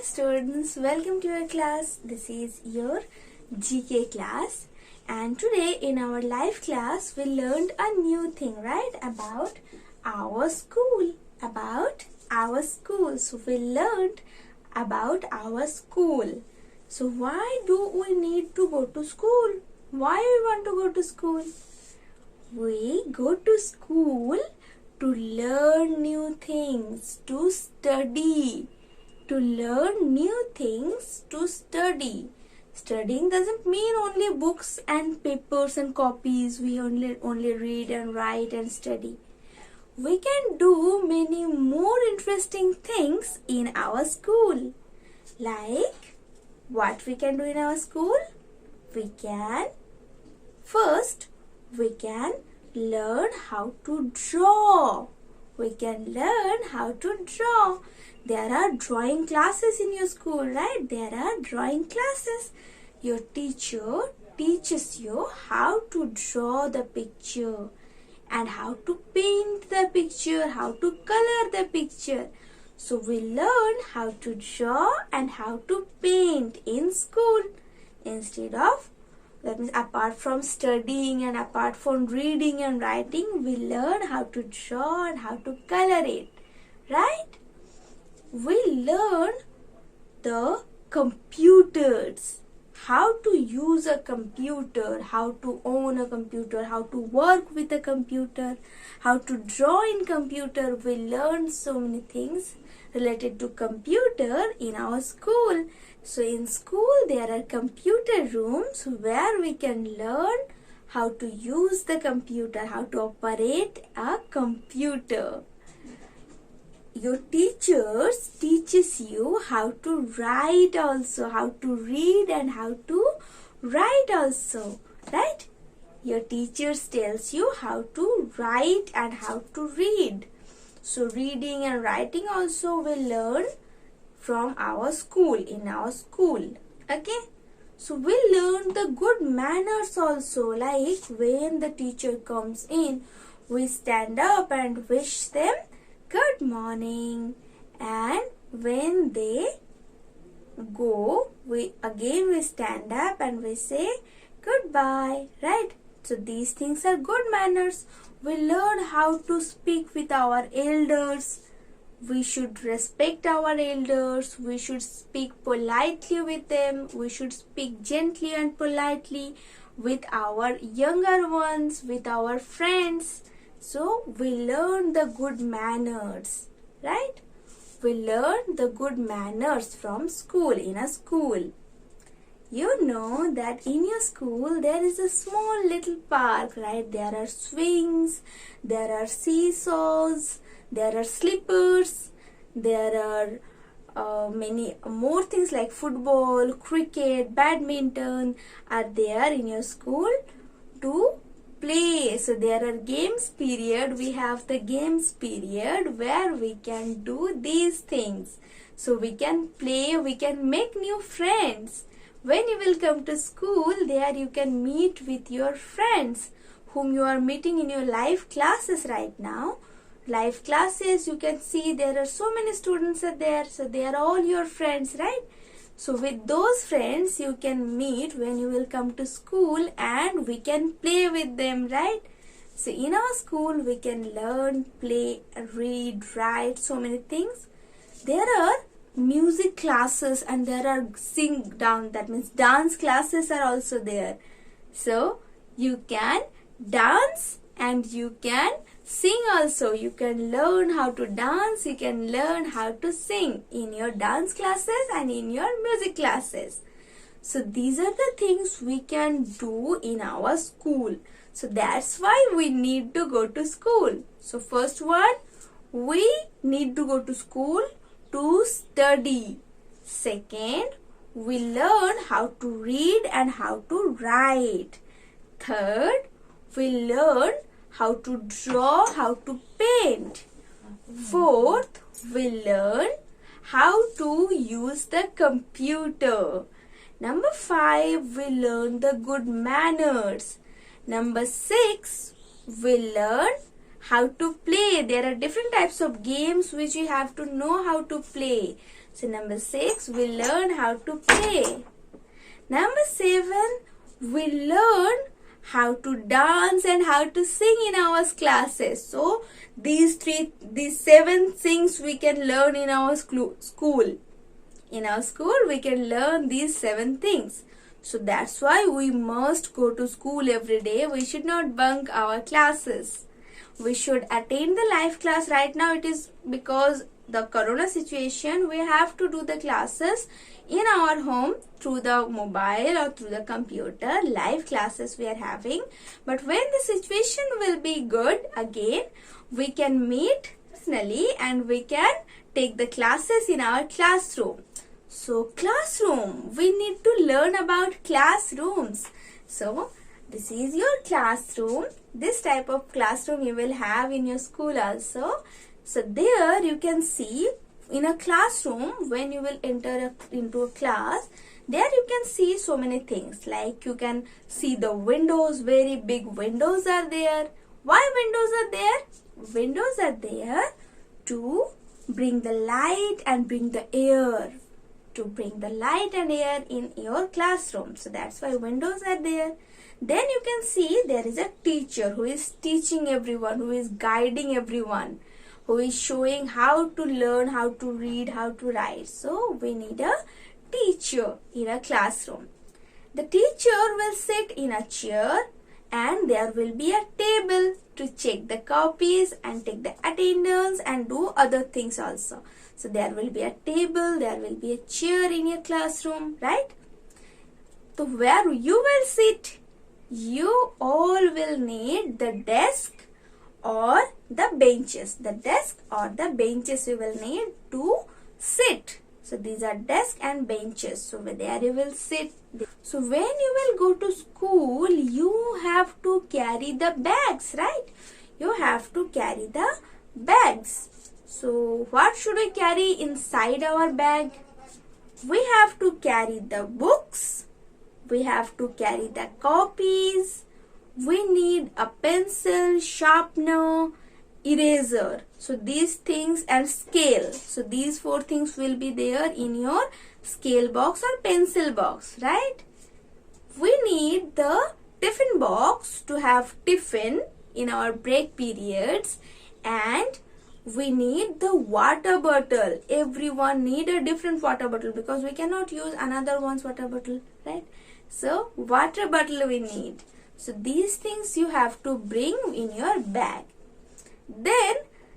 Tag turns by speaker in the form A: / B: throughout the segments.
A: students, welcome to your class. This is your GK class, and today in our live class we learned a new thing, right? About our school. So we learned about our school. So why do we need to go to school? Why we want to go to school? We go to school to learn new things, to study. To learn new things, to study. Studying doesn't mean only books and papers and copies. We only read and write and study. We can do many more interesting things in our school. Like what we can do in our school? First, we can learn how to draw. There are drawing classes in your school, right? There are drawing classes. Your teacher teaches you how to draw the picture and how to paint the picture, how to color the picture. So we learn how to draw and how to paint in school. That means apart from studying and apart from reading and writing, we learn how to draw and how to color it, right? We learn the computers, how to use a computer, how to own a computer, how to work with a computer, how to draw in computer. We learn so many things related to computer in our school. So in school there are computer rooms where we can learn how to use the computer, how to operate a computer. Your teachers teaches you how to write also, how to read and how to write also, right? Your teachers tells you how to write and how to read. So reading and writing also we learn from our school, in our school. Okay? So we learn the good manners also, like when the teacher comes in, we stand up and wish them good morning, and when they go, we stand up and we say goodbye, right? So these things are good manners. We learn how to speak with our elders. We should respect our elders. We should speak politely with them. We should speak gently and politely with our younger ones, with our friends. So we learn the good manners, right? We learn the good manners from school, in a school. You know that in your school there is a small little park, right? There are swings, there are seesaws, there are slippers, there are many more things like football, cricket, badminton are there in your school to play. So there are games period. We have the games period where we can do these things. So we can play, we can make new friends. When you will come to school, there you can meet with your friends whom you are meeting in your live classes right now. Live classes, you can see there are so many students are there. So they are all your friends, right? So with those friends you can meet when you will come to school, and we can play with them, right? So in our school we can learn, play, read, write, so many things. There are music classes and there are that means dance classes are also there. So you can dance and you can sing also. You can learn how to dance, you can learn how to sing in your dance classes and in your music classes. So these are the things we can do in our school. So that's why we need to go to school. So first one, we need to go to school to study. Second, we learn how to read and how to write. Third, we learn how to draw, how to paint. Fourth, we learn how to use the computer. Number 5, we learn the good manners. Number 6, we learn how to play. There are different types of games which you have to know how to play. So number 6, we learn how to play. Number 7, we learn how to dance and how to sing in our classes. So these 7 things we can learn in our school. In our school, we can learn these 7 things. So that's why we must go to school every day. We should not bunk our classes. We should attend the live class. Right now it is because the corona situation, we have to do the classes in our home through the mobile or through the computer. Live classes we are having. But when the situation will be good again, we can meet personally and we can take the classes in our classroom. So classroom, we need to learn about classrooms. So this is your classroom. This type of classroom you will have in your school also. So there you can see in a classroom, when you will enter into a class, there you can see so many things. Like you can see the windows, very big windows are there. Why windows are there? Windows are there to bring the light and bring the air. To bring the light and air in your classroom. So that's why windows are there. Then you can see there is a teacher who is teaching everyone, who is guiding everyone, who is showing how to learn, how to read, how to write. So we need a teacher in a classroom. The teacher will sit in a chair and there will be a table to check the copies and take the attendance and do other things also. So there will be a table, there will be a chair in your classroom, right? So where you will sit, you all will need the desk or the benches. The desk or the benches you will need to sit. So these are desk and benches. So there you will sit. So when you will go to school, you have to carry the bags, right? You have to carry the bags. So what should we carry inside our bag? We have to carry the books. We have to carry the copies. We need a pencil, sharpener, eraser. So these things and scale. So these 4 things will be there in your scale box or pencil box, right? We need the tiffin box to have tiffin in our break periods, and we need the water bottle. Everyone need a different water bottle because we cannot use another one's water bottle, right? So water bottle we need. So these things you have to bring in your bag. Then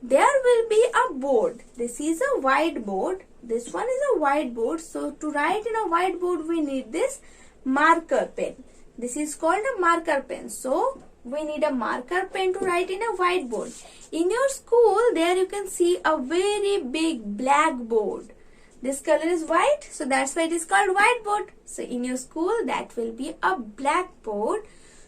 A: there will be a board. This is a whiteboard. This one is a whiteboard. So to write in a whiteboard we need this marker pen. This is called a marker pen. So we need a marker pen to write in a whiteboard. In your school, there you can see a very big blackboard. This color is white, so that's why it is called whiteboard. So in your school, that will be a blackboard.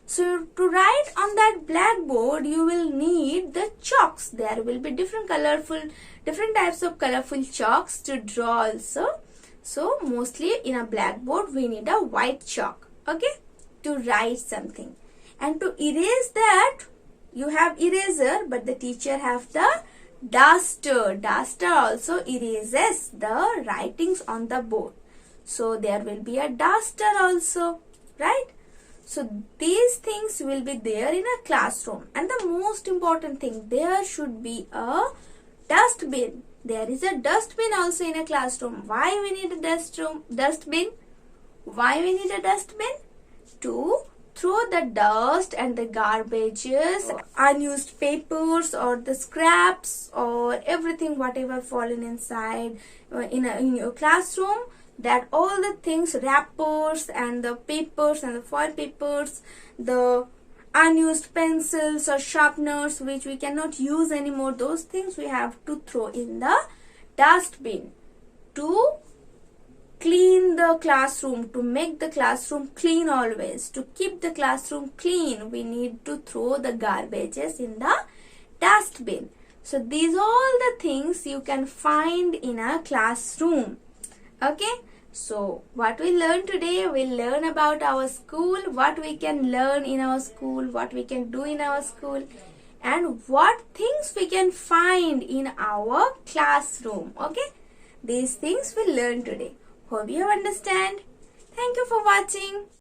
A: So to write on that blackboard, you will need the chalks. There will be different types of colorful chalks to draw also. So mostly in a blackboard, we need a white chalk, okay, to write something. And to erase that, you have eraser, but the teacher have the duster. Duster also erases the writings on the board. So there will be a duster also, right? So these things will be there in a classroom. And the most important thing, there should be a dustbin. There is a dustbin also in a classroom. Why we need a dustbin? Why we need a dustbin? To throw the dust and the garbages, unused papers or the scraps or everything whatever fallen inside in your classroom, that all the things, wrappers and the papers and the foil papers, the unused pencils or sharpeners which we cannot use anymore, those things we have to throw in the dustbin to clean the classroom, to make the classroom clean always. To keep the classroom clean, we need to throw the garbages in the dustbin. So these are all the things you can find in a classroom. Okay. So what we learn today, we learn about our school, what we can learn in our school, what we can do in our school, and what things we can find in our classroom. Okay. These things we learn today. Hope you understand. Thank you for watching.